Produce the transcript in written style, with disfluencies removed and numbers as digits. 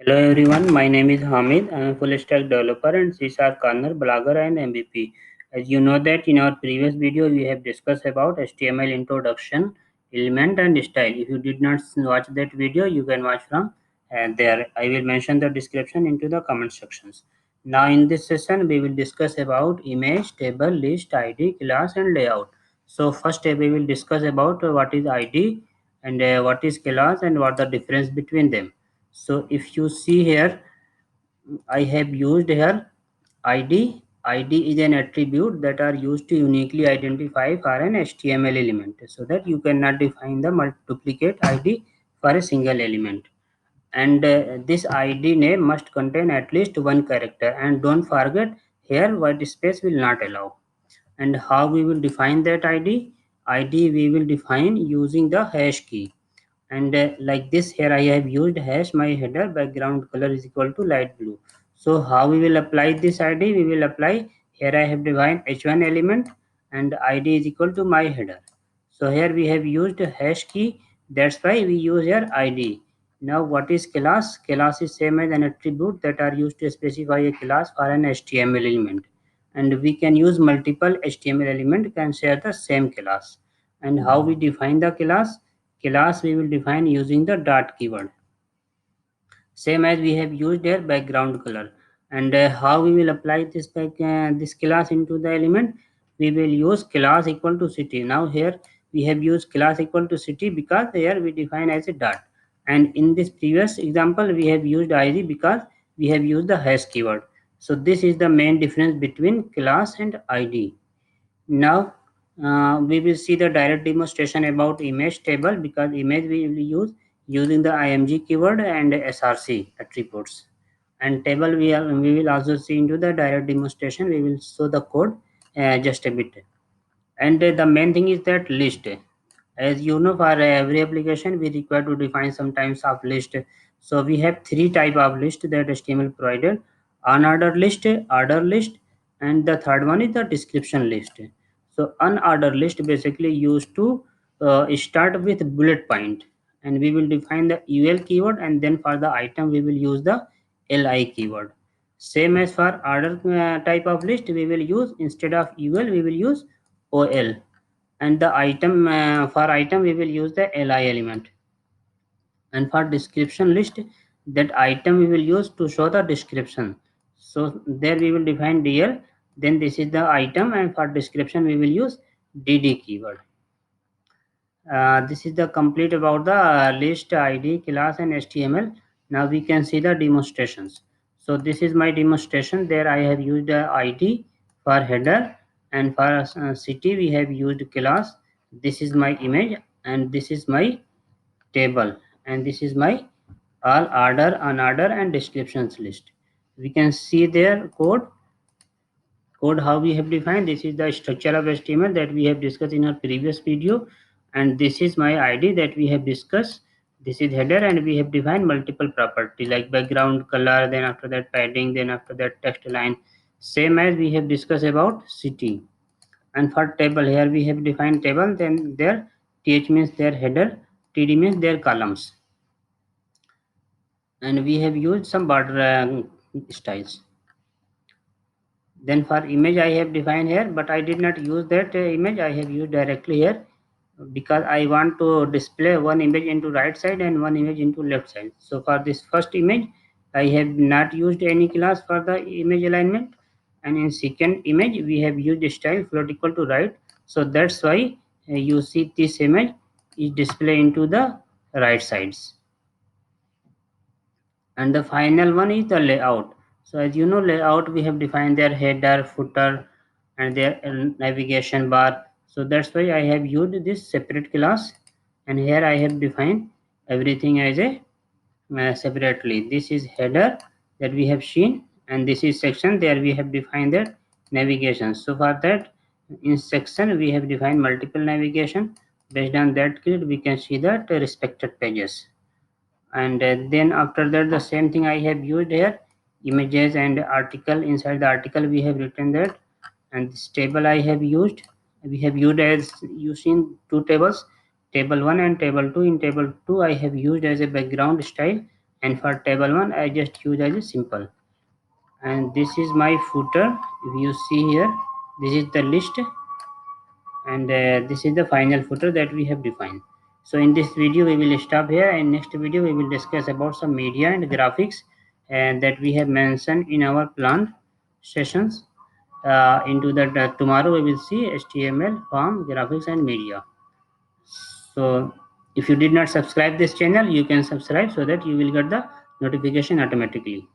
Hello everyone, my name is Hamid. I am a full stack developer and C# Corner blogger and MVP. As you know that in our previous video we have discussed about HTML introduction, element and style. If you did not watch that video, you can watch from there. I will mention the description into the comment sections. Now in this session we will discuss about image, table, list, ID, class and layout. So first we will discuss about what is ID and what is class and what the difference between them. So if you see here, I have used here ID. ID is an attribute that are used to uniquely identify for an HTML element, so that you cannot define the duplicate ID for a single element. And this ID name must contain at least one character. And don't forget, here white space will not allow. And how we will define that id we will define using the hash key. And like this, here I have used hash my header background color is equal to light blue. So how we will apply this id? We will apply, here I have defined h1 element and id is equal to my header. So here we have used hash key, that's why we use here id. Now what is class? Class is same as an attribute that are used to specify a class for an HTML element, and we can use multiple HTML element can share the same class. And how we define the class? Class we will define using the dot keyword, same as we have used here background color. And how we will apply this class into the element? We will use class equal to city. Now here we have used class equal to city because here we define as a dot, and in this previous example we have used id because we have used the hash keyword. So this is the main difference between class and id. Now we will see the direct demonstration about image table, because image we will use using the img keyword and src attributes. And table we will also see into the direct demonstration. We will show the code just a bit. And the main thing is that list. As you know, for every application we require to define some types of list. So we have three type of list that HTML provided: unordered list, order list, and the third one is the description list. So unordered list basically used to start with bullet point, and we will define the ul keyword, and then for the item we will use the li keyword. Same as for order type of list, we will use, instead of ul we will use ol. And the item, for item we will use the li element. And for description list, that item we will use to show the description. So there we will define dl, then this is the item, and for description we will use dd keyword. This is the complete about the list, id, class and html. Now we can see the demonstrations. So this is my demonstration. There I have used the id for header, and for city we have used class. This is my image, and this is my table, and this is my all order, unorder and descriptions list. We can see their code how we have defined. This is the structure of HTML that we have discussed in our previous video, and this is my id that we have discussed. This is header, and we have defined multiple property like background color, then after that padding, then after that text line, same as we have discussed about city. And for table, here we have defined table, then their th means their header, td means their columns, and we have used some border styles. Then for image I have defined here, but I did not use that image. I have used directly here because I want to display one image into right side and one image into left side. So for this first image, I have not used any class for the image alignment, and in second image we have used style float equal to right. So that's why you see this image is displayed into the right sides. And the final one is the layout. So as you know, layout we have defined their header, footer and their navigation bar. So that's why I have used this separate class, and here I have defined everything as a separately. This is header that we have seen, and this is section, there we have defined that navigation. So for that, in section we have defined multiple navigation. Based on that grid we can see that respected pages. And then after that, the same thing I have used here, images and article. Inside the article we have written that, and this table I have used, we have used as using two tables, table 1 and table 2. In table 2 I have used as a background style, and for table 1 I just use as a simple. And this is my footer. If you see here, this is the list, and this is the final footer that we have defined. So in this video we will stop here, and next video we will discuss about some media and graphics and that we have mentioned in our planned sessions. Into that tomorrow we will see HTML, form, graphics and media. So if you did not subscribe this channel, you can subscribe so that you will get the notification automatically.